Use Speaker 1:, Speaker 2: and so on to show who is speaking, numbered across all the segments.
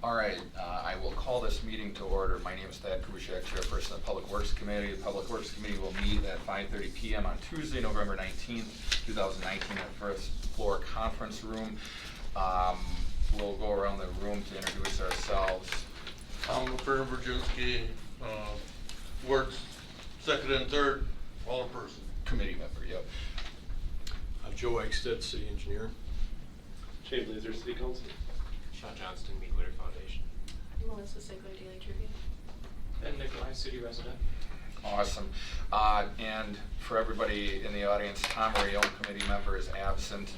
Speaker 1: All right, I will call this meeting to order. My name is Thad Kubiszek, Chairperson of the Public Works Committee. The Public Works Committee will meet at 5:30 p.m. on Tuesday, November 19th, 2019 at the first floor conference room. We'll go around the room to introduce ourselves.
Speaker 2: I'm Baron Brzezinski, Works, second and third, all in person.
Speaker 1: Committee member, yep.
Speaker 3: Joe Eichstedt, City Engineer.
Speaker 4: Shane Blazer, City Council.
Speaker 5: Sean Johnston, Meadwater Foundation.
Speaker 6: Melissa Sigler, Daily Tribune.
Speaker 5: And Nikolai, City Resident.
Speaker 1: Awesome. And for everybody in the audience, Tom Rayon, committee member, is absent.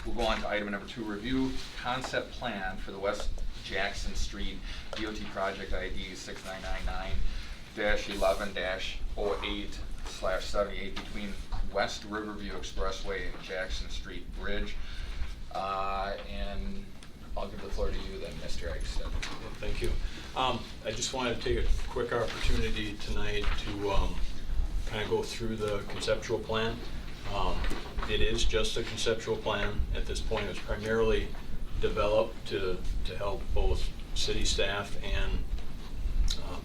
Speaker 1: We'll go on to item number 2, review concept plan for the West Jackson Street DOT project ID 6999-11-08/78 between West Riverview Expressway and Jackson Street Bridge. And I'll give the floor to you then, Mr. Eichstedt.
Speaker 3: Thank you. I just wanted to take a quick opportunity tonight to kind of go through the conceptual plan. It is just a conceptual plan at this point. It's primarily developed to help both city staff and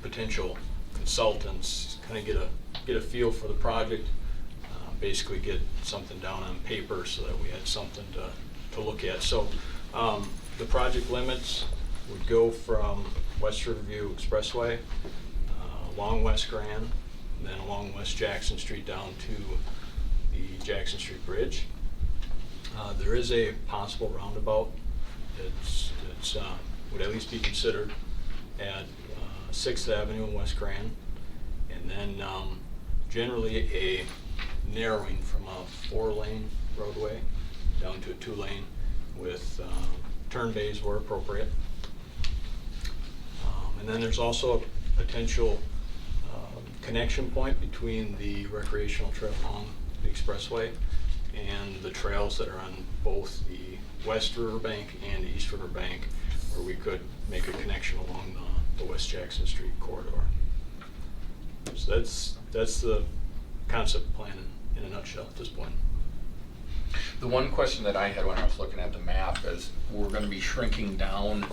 Speaker 3: potential consultants kind of get a feel for the project, basically get something down on paper so that we had something to look at. So the project limits would go from West Riverview Expressway along West Grand, and then along West Jackson Street down to the Jackson Street Bridge. There is a possible roundabout that's would at least be considered at 6th Avenue and West Grand, and then generally a narrowing from a 4-lane roadway down to a 2-lane with turn bays where appropriate. And then there's also a potential connection point between the recreational trail along the expressway and the trails that are on both the West River Bank and the East River Bank, where we could make a connection along the West Jackson Street corridor. So that's the concept plan in a nutshell at this point.
Speaker 1: The one question that I had when I was looking at the map is we're going to be shrinking down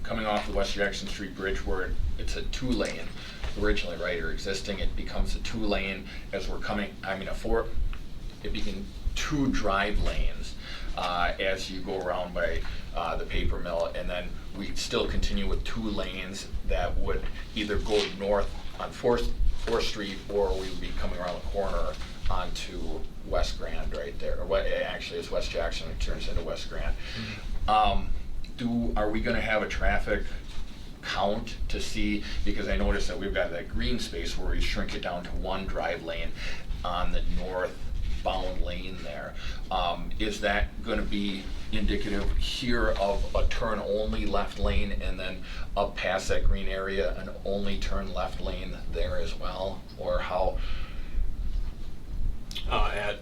Speaker 1: coming off the West Jackson Street Bridge where it's a 2-lane originally, right, or existing, it becomes a 2-lane as we're coming, it became 2 drive lanes as you go around by the paper mill, and then we still continue with 2 lanes that would either go north on 4th Street, or we would be coming around the corner onto West Grand right there, or what actually is West Jackson, it turns into West Grand. Mm-hmm. Are we going to have a traffic count to see, because I noticed that we've got that green space where we shrink it down to 1 drive lane on the northbound lane there. Is that going to be indicative here of a turn only left lane, and then up past that green area an only turn left lane there as well, or how?
Speaker 3: At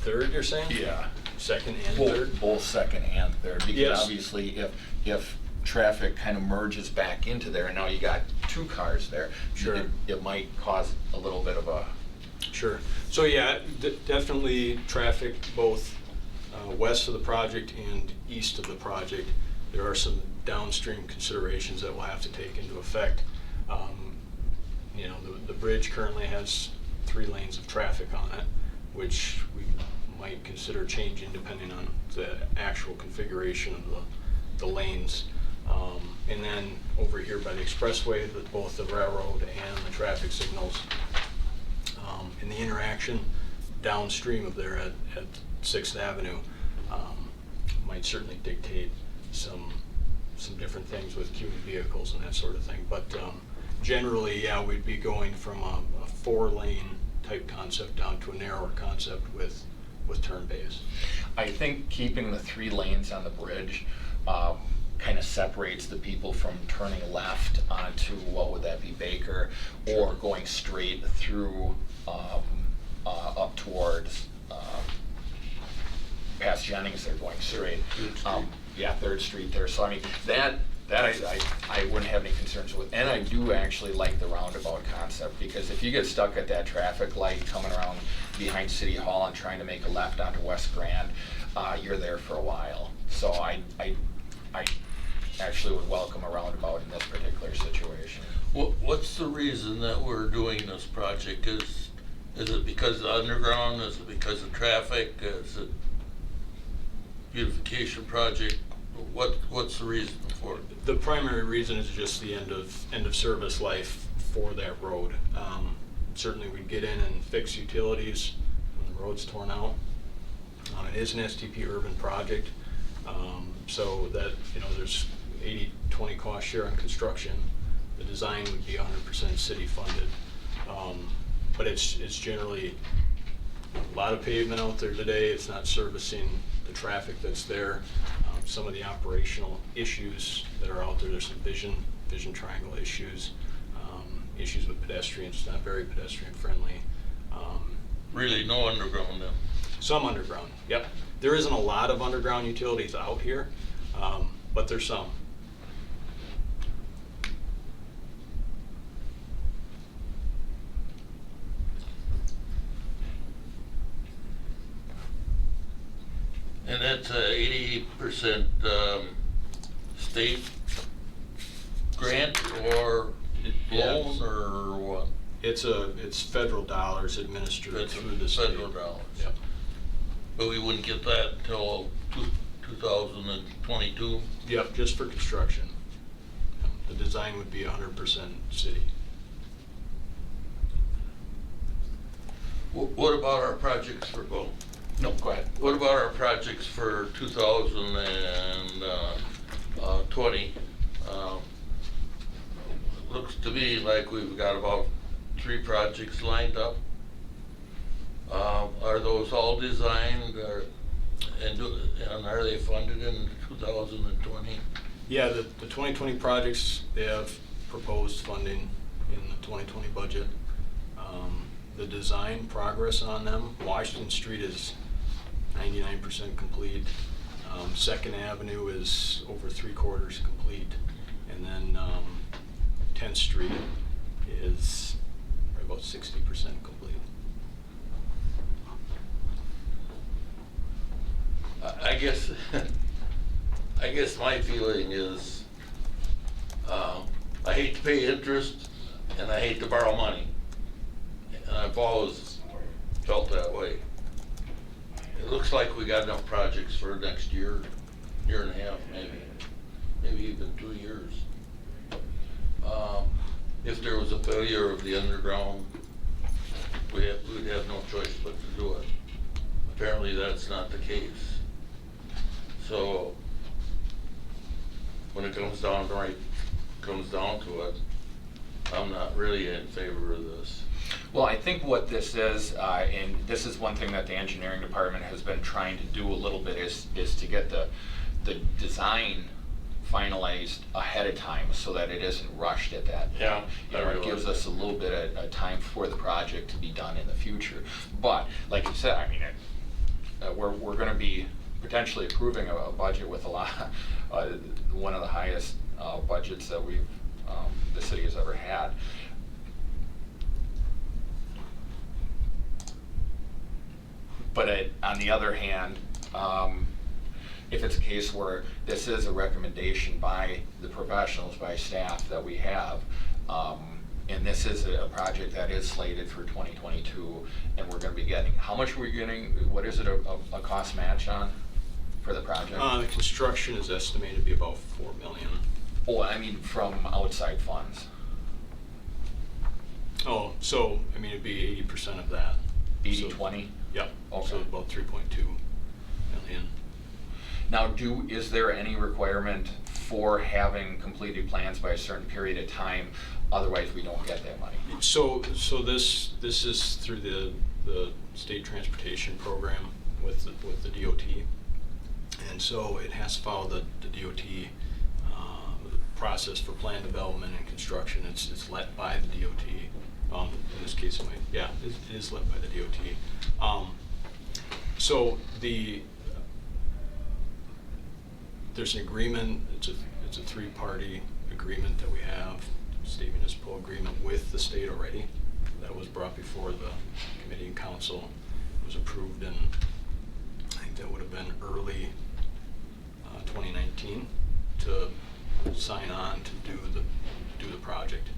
Speaker 3: 3rd, you're saying?
Speaker 1: Yeah.
Speaker 3: 2nd and 3rd?
Speaker 1: Both 2nd and 3rd, because
Speaker 3: yes.
Speaker 1: Obviously if traffic kind of merges back into there and now you got 2 cars there,
Speaker 3: sure,
Speaker 1: it might cause a little bit of a...
Speaker 3: Sure. So yeah, definitely traffic both west of the project and east of the project. There are some downstream considerations that we'll have to take into effect. The bridge currently has 3 lanes of traffic on it, which we might consider changing depending on the actual configuration of the lanes. And then over here by the expressway, both the railroad and the traffic signals and the interaction downstream of there at 6th Avenue might certainly dictate some different things with queuing vehicles and that sort of thing. But generally, yeah, we'd be going from a 4-lane type concept down to a narrower concept with turn bays.
Speaker 1: I think keeping the 3 lanes on the bridge kind of separates the people from turning left onto, what would that be, Baker, or going straight through up towards past Jennings. They're going straight. 3rd Street there. So I mean that I wouldn't have any concerns with. And I do actually like the roundabout concept, because if you get stuck at that traffic light coming around behind City Hall and trying to make a left onto West Grand, you're there for a while. So I actually would welcome a roundabout in this particular situation.
Speaker 2: What's the reason that we're doing this project? Is it because of underground? Is it because of traffic? Is it beautification project? What's the reason for it?
Speaker 3: The primary reason is just the end of service life for that road. Certainly we'd get in and fix utilities when the road's torn out. It is an STP urban project, so that, there's 80-20 cost share on construction. The design would be 100% city funded. But it's generally a lot of pavement out there today. It's not servicing the traffic that's there. Some of the operational issues that are out there, there's some vision triangle issues, issues with pedestrians. It's not very pedestrian friendly.
Speaker 2: Really no underground then?
Speaker 3: Some underground, yep. There isn't a lot of underground utilities out here, but there's some.
Speaker 2: And that's a 80% state grant or loan or what?
Speaker 3: It's federal dollars administered
Speaker 2: That's
Speaker 3: through the state.
Speaker 2: federal dollars.
Speaker 3: Yep.
Speaker 2: But we wouldn't get that until 2022?
Speaker 3: Yep, just for construction. The design would be 100% city.
Speaker 2: What about our projects for,
Speaker 1: No, go ahead.
Speaker 2: what about our projects for 2020? Looks to me like we've got about 3 projects lined up. Are those all designed and are they funded in 2020?
Speaker 3: Yeah, the 2020 projects, they have proposed funding in the 2020 budget. The design progress on them, Washington Street is 99% complete. 2nd Avenue is over 3/4 complete. And then 10th Street is about 60% complete.
Speaker 2: I guess my feeling is, I hate to pay interest and I hate to borrow money. And I've always felt that way. It looks like we got enough projects for next year and a half, maybe even 2 years. If there was a failure of the underground, we'd have no choice but to do it. Apparently that's not the case. So when it comes down to it, I'm not really in favor of this.
Speaker 1: Well, I think what this is, and this is one thing that the engineering department has been trying to do a little bit, is to get the design finalized ahead of time so that it isn't rushed at that point.
Speaker 2: Yeah,
Speaker 1: It gives us a little bit of time for the project to be done in the future. But like you said, I mean, we're going to be potentially approving a budget with a lot, one of the highest budgets that the city has ever had. But on the other hand, if it's a case where this is a recommendation by the professionals, by staff that we have, and this is a project that is slated for 2022, and we're going to be getting, how much are we getting, what is it, a cost match on for the project?
Speaker 3: The construction is estimated to be about $4 million.
Speaker 1: Oh, I mean from outside funds.
Speaker 3: Oh, so, I mean, it'd be 80% of that.
Speaker 1: 80-20?
Speaker 3: Yep,
Speaker 1: Okay.
Speaker 3: so about 3.2 million.
Speaker 1: Now, is there any requirement for having completed plans by a certain period of time? Otherwise, we don't get that money.
Speaker 3: So this is through the state transportation program with the DOT, and so it has to follow the DOT process for plan development and construction. It's led by the DOT. In this case, it is led by the DOT. So there's an agreement. It's a 3-party agreement that we have, state municipal agreement with the state already. That was brought before the committee and council. It was approved in, I think that would have been early 2019 to sign on to do the project.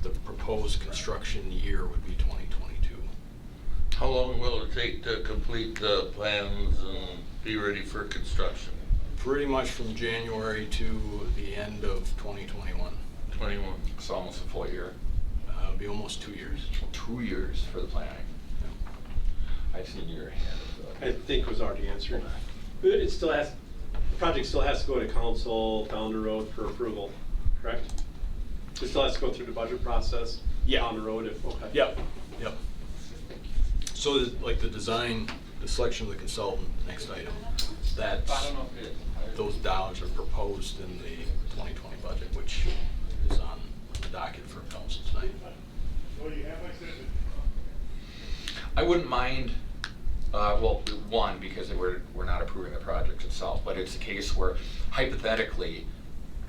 Speaker 3: The proposed construction year would be 2022.
Speaker 2: How long will it take to complete the plans and be ready for construction?
Speaker 3: Pretty much from January to the end of 2021.
Speaker 2: 21.
Speaker 1: It's almost a full year.
Speaker 3: It'll be almost 2 years.
Speaker 1: 2 years for the planning. I see your hand.
Speaker 4: I think was already answered. But it still has, the project still has to go to council down the road for approval, correct? It still has to go through the budget process?
Speaker 3: Yeah.
Speaker 4: Down the road, okay.
Speaker 3: Yep. So like the design, the selection of the consultant, next item, those dollars are proposed in the 2020 budget, which is on the docket for council tonight.
Speaker 1: I wouldn't mind, well, one, because we're not approving the project itself, but it's a case where hypothetically,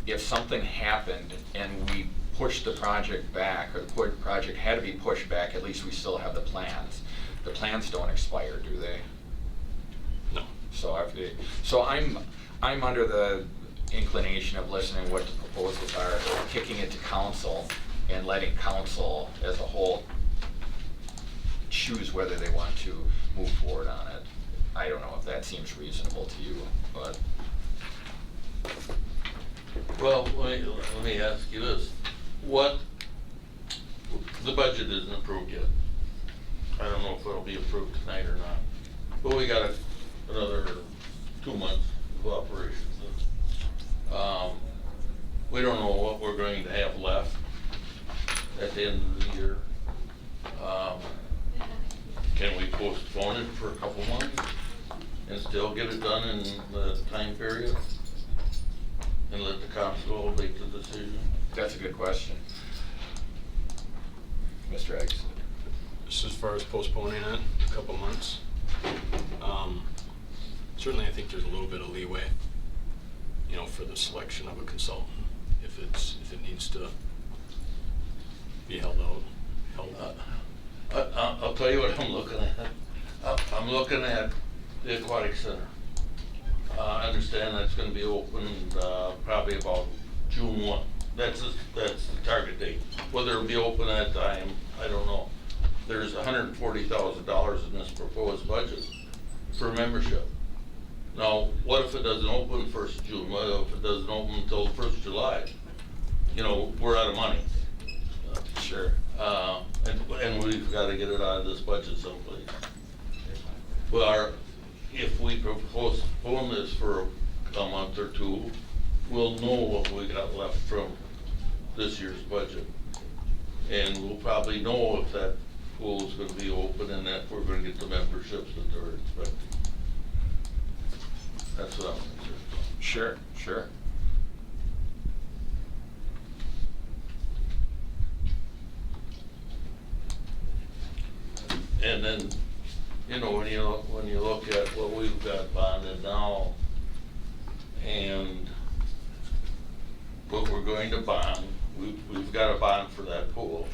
Speaker 1: if something happened and we pushed the project back, or the project had to be pushed back, at least we still have the plans. The plans don't expire, do they?
Speaker 3: No.
Speaker 1: So I'm under the inclination of listening what the proposals are, kicking it to council, and letting council as a whole choose whether they want to move forward on it. I don't know if that seems reasonable to you, but.
Speaker 2: Well, let me ask you this. The budget isn't approved yet. I don't know if it'll be approved tonight or not. But we got another 2 months of operations. We don't know what we're going to have left at the end of the year. Can we postpone it for a couple months and still get it done in the time period? And let the council make the decision?
Speaker 1: That's a good question. Mr. Eggs?
Speaker 3: Just as far as postponing it a couple months, certainly I think there's a little bit of leeway, for the selection of a consultant, if it needs to be held out.
Speaker 2: I'll tell you what I'm looking at. I'm looking at the aquatic center. I understand that's gonna be opened, probably about June 1. That's the target date. Whether it'll be open at that time, I don't know. There's $140,000 in this proposed budget for membership. Now, what if it doesn't open 1st of June? What if it doesn't open until 1st of July? We're out of money.
Speaker 1: Sure.
Speaker 2: And we've gotta get it out of this budget someplace. Well, if we postpone this for a month or two, we'll know what we got left from this year's budget. And we'll probably know if that pool is gonna be open and that we're gonna get the memberships that they're expecting. That's what I'm concerned about.
Speaker 1: Sure.
Speaker 2: And then, when you look at what we've got bonded now and what we're going to bond, we've got a bond for that pool.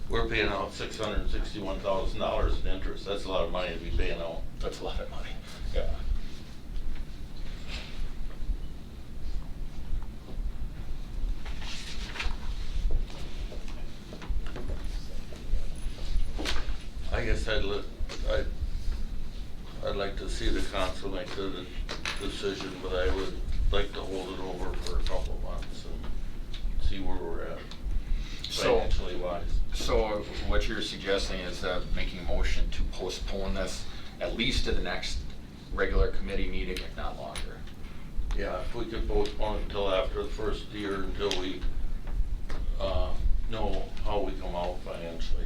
Speaker 2: We're paying out $661,000 in interest. That's a lot of money to be paying out.
Speaker 1: That's a lot of money, yeah.
Speaker 2: I guess I'd like to see the council make the decision, but I would like to hold it over for a couple of months and see where we're at, financially wise.
Speaker 1: So what you're suggesting is making a motion to postpone this at least to the next regular committee meeting, if not longer.
Speaker 2: Yeah, if we could postpone it until after the first year, until we know how we come out financially.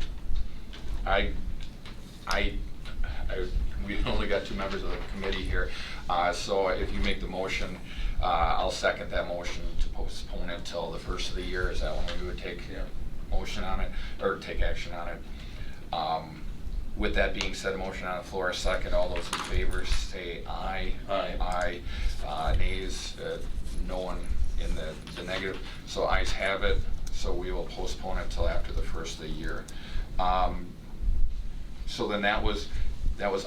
Speaker 1: We've only got 2 members of the committee here, so if you make the motion, I'll second that motion to postpone it until the first of the year. Is that when we would take motion on it, or take action on it? With that being said, a motion on the floor, a second. All those in favor say aye.
Speaker 2: Aye.
Speaker 1: Aye. Nays, no one in the negative. So ayes have it. So we will postpone it till after the first of the year. So then that was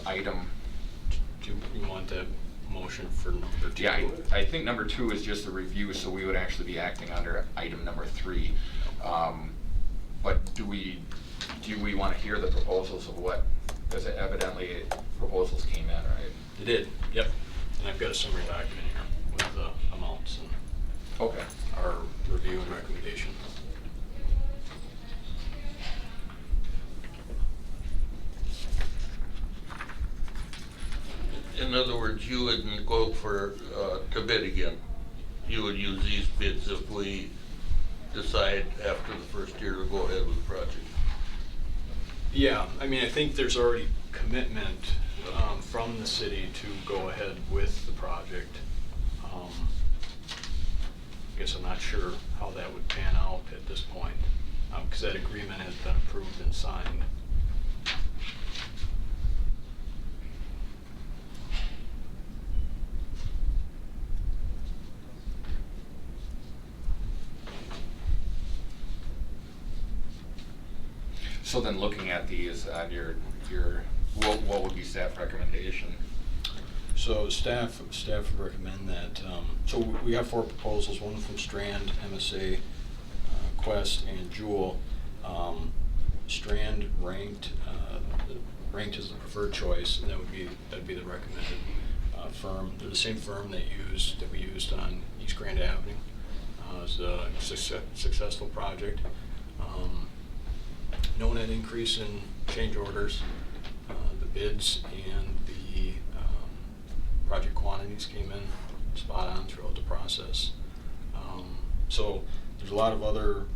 Speaker 1: item.
Speaker 3: Do you want to motion for number 2.
Speaker 1: Yeah, I think number 2 is just a review, so we would actually be acting under item number 3. But do we want to hear the proposals of what, because evidently proposals came in, right?
Speaker 3: It did, yep. And I've got a summary document here with the amounts and
Speaker 1: Okay.
Speaker 3: our review and recommendation.
Speaker 2: In other words, you wouldn't go for, to bid again. You would use these bids if we decide after the first year to go ahead with the project.
Speaker 3: Yeah, I mean, I think there's already commitment from the city to go ahead with the project. I guess I'm not sure how that would pan out at this point, because that agreement has been approved and signed.
Speaker 1: So then looking at these, what would be staff recommendation?
Speaker 3: So staff would recommend that, so we have 4 proposals, one from Strand, MSA, Quest, and Jewel. Strand ranked as the preferred choice, and that'd be the recommended firm. They're the same firm that we used on East Grand Avenue. It's a successful project. No net increase in change orders. The bids and the project quantities came in spot on throughout the process. So there's a lot of other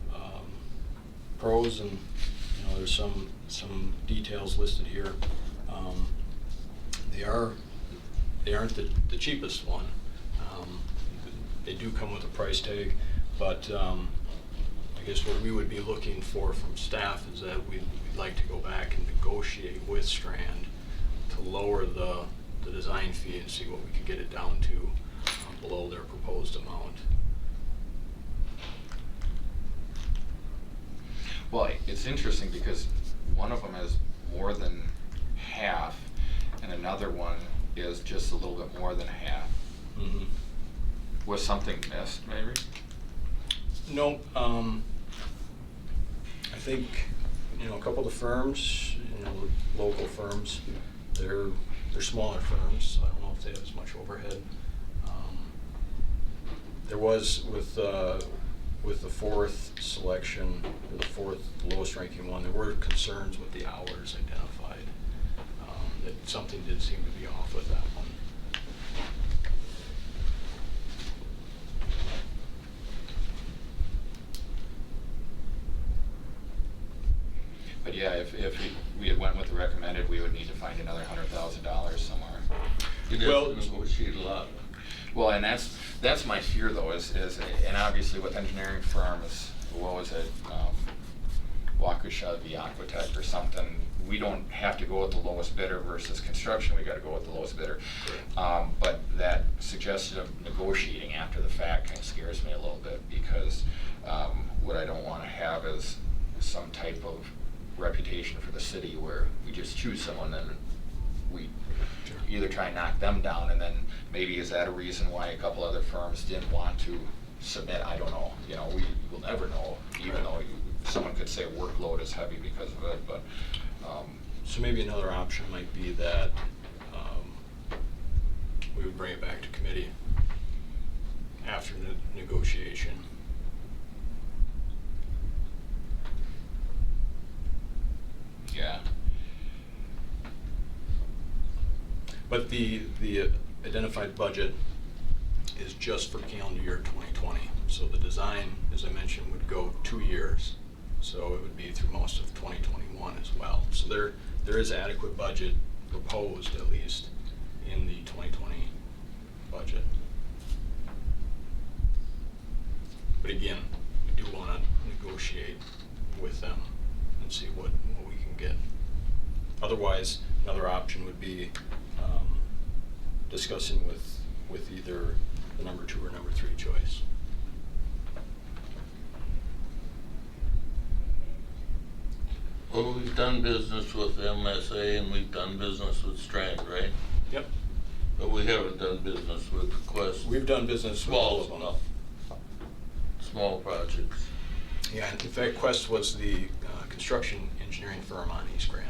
Speaker 3: pros, and there's some details listed here. They aren't the cheapest one. They do come with a price tag, but I guess what we would be looking for from staff is that we'd like to go back and negotiate with Strand to lower the design fee and see what we could get it down to below their proposed amount.
Speaker 1: Well, it's interesting because one of them is more than half, and another one is just a little bit more than half.
Speaker 3: Mm-hmm.
Speaker 1: Was something missed, maybe?
Speaker 3: No, I think, a couple of the firms, local firms, they're smaller firms, so I don't know if they have as much overhead. There was with the 4th selection, or the 4th lowest ranking one, there were concerns with the hours identified. That something did seem to be off with that one.
Speaker 1: But yeah, if we had went with the recommended, we would need to find another $100,000 somewhere.
Speaker 2: You'd have to negotiate a lot.
Speaker 1: Well, and that's my fear though, is and obviously with engineering firms, what was it, Waukesha v. Aquatech or something, we don't have to go with the lowest bidder versus construction, we gotta go with the lowest bidder. But that suggestion of negotiating after the fact kind of scares me a little bit, because what I don't wanna have is some type of reputation for the city where we just choose someone and we either try and knock them down, and then maybe is that a reason why a couple other firms didn't want to submit? I don't know. We will never know, even though someone could say workload is heavy because of it. But
Speaker 3: so maybe another option might be that we would bring it back to committee after the negotiation.
Speaker 1: yeah.
Speaker 3: But the identified budget is just for calendar year 2020. So the design, as I mentioned, would go 2 years. So it would be through most of 2021 as well. So there is adequate budget proposed, at least, in the 2020 budget. But again, we do want to negotiate with them and see what we can get. Otherwise, another option would be discussing with either the number 2 or number 3 choice.
Speaker 2: Well, we've done business with MSA and we've done business with Strand, right?
Speaker 3: Yep.
Speaker 2: But we haven't done business with Quest.
Speaker 3: We've done business with all
Speaker 2: Small
Speaker 3: of them.
Speaker 2: stuff. Small projects.
Speaker 3: Yeah, in fact, Quest was the construction engineering firm on East Grand.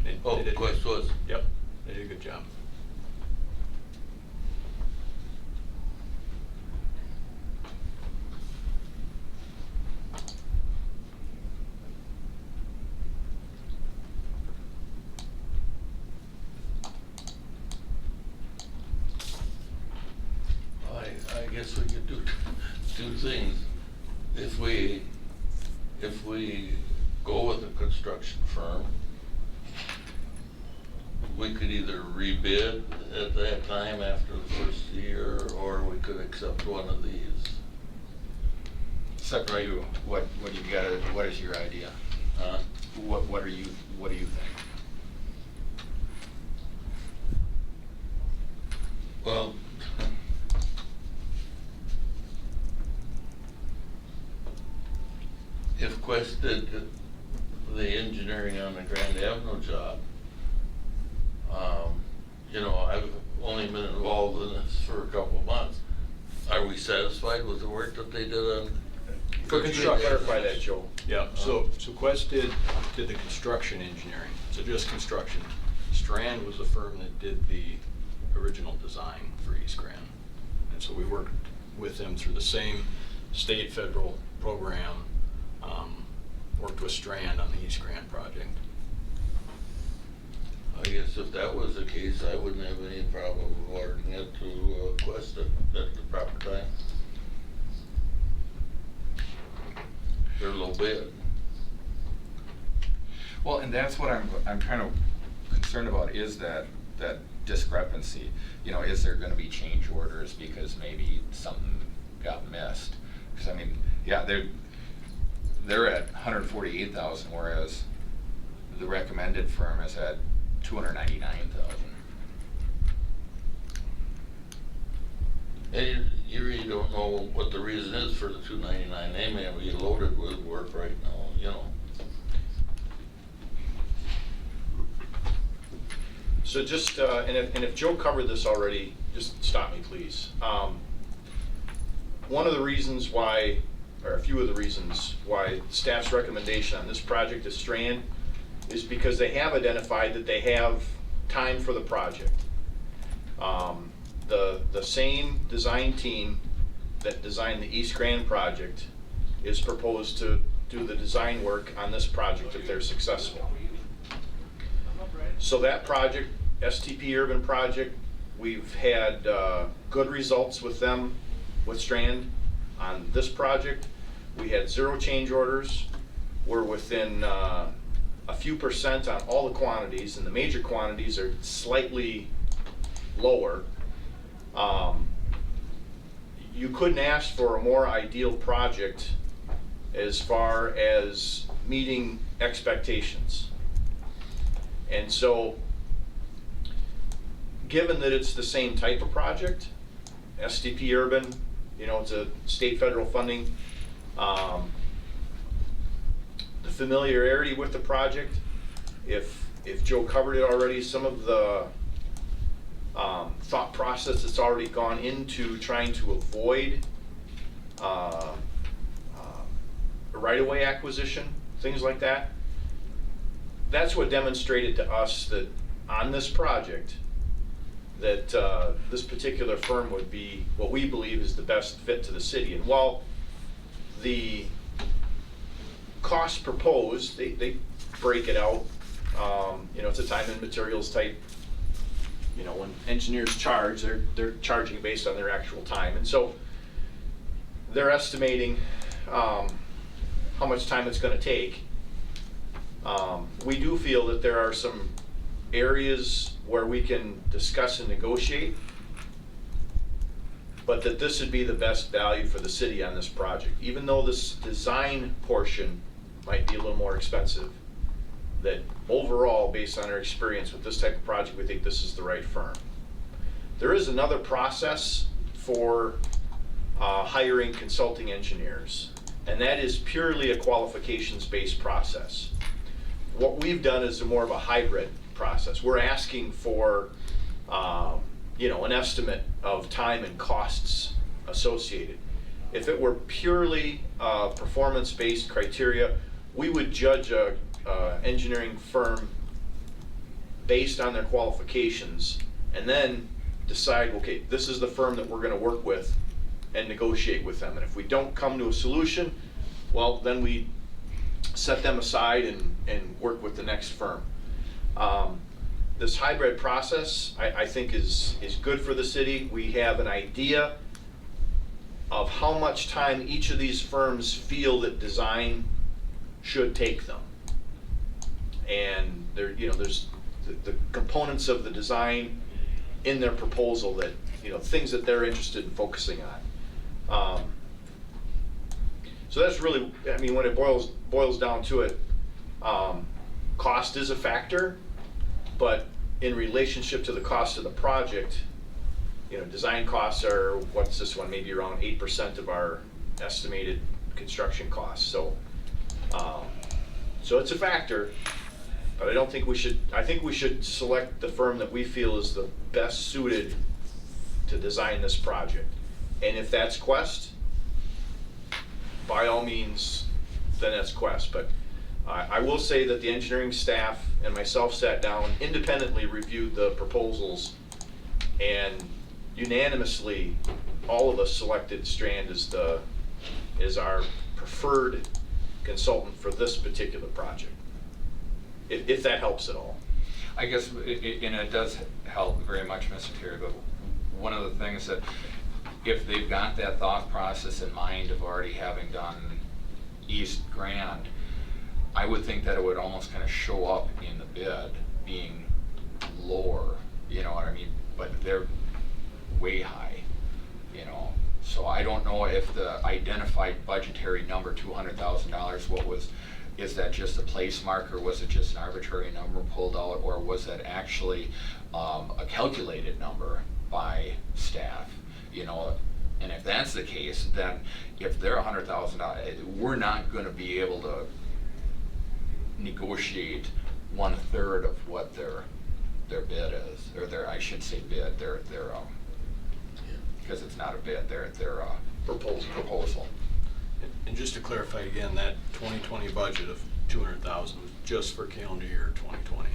Speaker 3: They
Speaker 2: Oh,
Speaker 3: did-
Speaker 2: Quest was.
Speaker 3: Yep, they did a good job.
Speaker 2: I guess we could do two things. If we go with a construction firm, we could either rebid at that time after the first year, or we could accept one of these.
Speaker 1: Separate you, what you got, what is your idea? What do you think?
Speaker 2: Well, if Quest did the engineering on the Grand Avenue job, you know, I've only been involved in this for a couple of months. Are we satisfied with the work that they did on?
Speaker 3: For construction.
Speaker 7: Clarify that, Joe.
Speaker 3: Yeah, so Quest did the construction engineering, so just construction. Strand was the firm that did the original design for East Grand. And so we worked with them through the same state federal program, worked with Strand on the East Grand project.
Speaker 2: I guess if that was the case, I wouldn't have any problem awarding it to Quest at the proper time. They're low bid.
Speaker 1: Well, and that's what I'm kind of concerned about, is that discrepancy. You know, is there gonna be change orders because maybe something got missed? Because I mean, yeah, they're at 148,000, whereas the recommended firm is at 299,000.
Speaker 2: And you really don't know what the reason is for the 299. They may be loaded with work right now, you know.
Speaker 7: So just, and if Joe covered this already, just stop me, please. One of the reasons why, or a few of the reasons why staff's recommendation on this project is Strand is because they have identified that they have time for the project. The same design team that designed the East Grand project is proposed to do the design work on this project if they're successful. So that project, STP Urban project, we've had good results with them, with Strand on this project. We had 0 change orders. We're within a few percent on all the quantities, and the major quantities are slightly lower. You couldn't ask for a more ideal project as far as meeting expectations. And so, given that it's the same type of project, STP Urban, you know, it's a state federal funding, the familiarity with the project, if Joe covered it already, some of the thought process that's already gone into trying to avoid right-of-way acquisition, things like that. That's what demonstrated to us that on this project, that this particular firm would be what we believe is the best fit to the city. And while the cost proposed, they break it out, you know, it's a time and materials type. You know, when engineers charge, they're charging based on their actual time. And so they're estimating how much time it's going to take. We do feel that there are some areas where we can discuss and negotiate, but that this would be the best value for the city on this project. Even though this design portion might be a little more expensive, that overall, based on our experience with this type of project, we think this is the right firm. There is another process for hiring consulting engineers, and that is purely a qualifications-based process. What we've done is more of a hybrid process. We're asking for an estimate of time and costs associated. If it were purely performance-based criteria, we would judge a engineering firm based on their qualifications and then decide, okay, this is the firm that we're gonna work with and negotiate with them. And if we don't come to a solution, well, then we set them aside and work with the next firm. This hybrid process, I think is good for the city. We have an idea of how much time each of these firms feel that design should take them. And there's the components of the design in their proposal that, things that they're interested in focusing on. So that's really, when it boils down to it, cost is a factor, but in relationship to the cost of the project, design costs are, what's this one, maybe around 8% of our estimated construction costs. So it's a factor, but I think we should select the firm that we feel is the best suited to design this project. And if that's Quest, by all means, then that's Quest. But I will say that the engineering staff and myself sat down, independently reviewed the proposals, and unanimously, all of us selected Strand as our preferred consultant for this particular project, if that helps at all.
Speaker 1: I guess, and it does help very much, Mr. Terry, but one of the things that, if they've got that thought process in mind of already having done East Grand, I would think that it would almost kind of show up in the bid being lower, you know what I mean? But they're way high, So I don't know if the identified budgetary number, $200,000, is that just a place marker? Was it just an arbitrary number pulled out, or was that actually a calculated number by staff? And if that's the case, then if they're $100,000, we're not going to be able to negotiate 1/3 of what their bid is, or I should say bid, because it's not a bid, their proposal.
Speaker 3: And just to clarify again, that 2020 budget of 200,000 was just for calendar year 2020.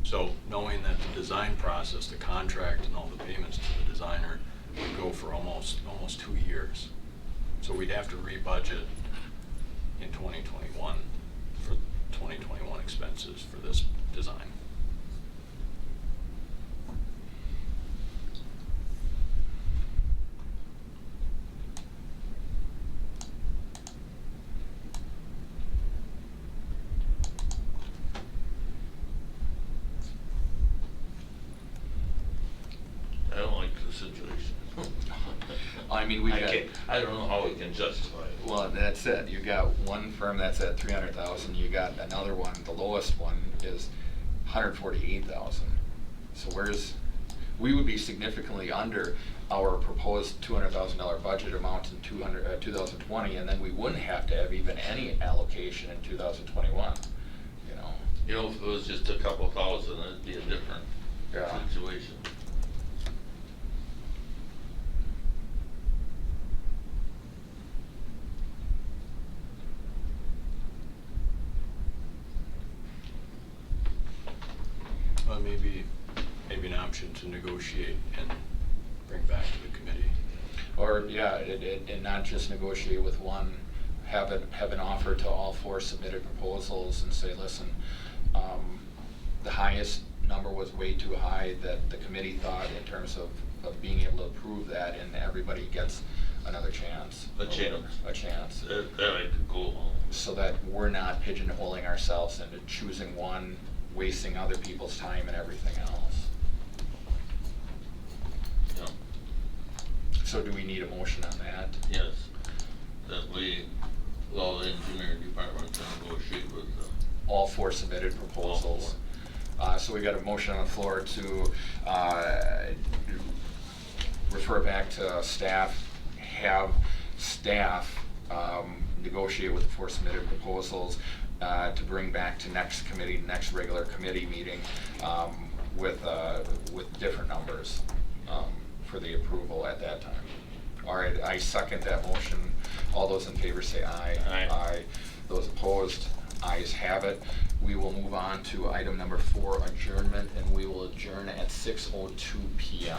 Speaker 3: So knowing that the design process, the contract and all the payments to the designer would go for almost 2 years. So we'd have to rebudget in 2021 for 2021 expenses for this design.
Speaker 2: I don't like the situation. I don't know how we can justify it.
Speaker 1: Well, that's it. You got one firm that's at 300,000. You got another one. The lowest one is 148,000. So we would be significantly under our proposed $200,000 budget amount in 2020, and then we wouldn't have to have even any allocation in 2021.
Speaker 2: If it was just a couple thousand, it'd be a different situation.
Speaker 3: Well, maybe an option to negotiate and bring back to the committee.
Speaker 1: Or and not just negotiate with one. Have an offer to all 4 submitted proposals and say, listen, the highest number was way too high that the committee thought in terms of being able to approve that, and everybody gets another chance.
Speaker 2: A chance. That I could go home.
Speaker 1: So that we're not pigeonholing ourselves into choosing one, wasting other people's time and everything else.
Speaker 2: Yeah.
Speaker 1: So do we need a motion on that?
Speaker 2: Yes, that we allow the engineering department to negotiate with
Speaker 1: All 4 submitted proposals. So we got a motion on the floor to refer back to staff, have staff negotiate with the 4 submitted proposals to bring back to next regular committee meeting with different numbers. for the approval at that time. All right, I second that motion. All those in favor say aye.
Speaker 2: Aye.
Speaker 1: Those opposed, ayes have it. We will move on to item number 4, adjournment, and we will adjourn at 6:02 PM.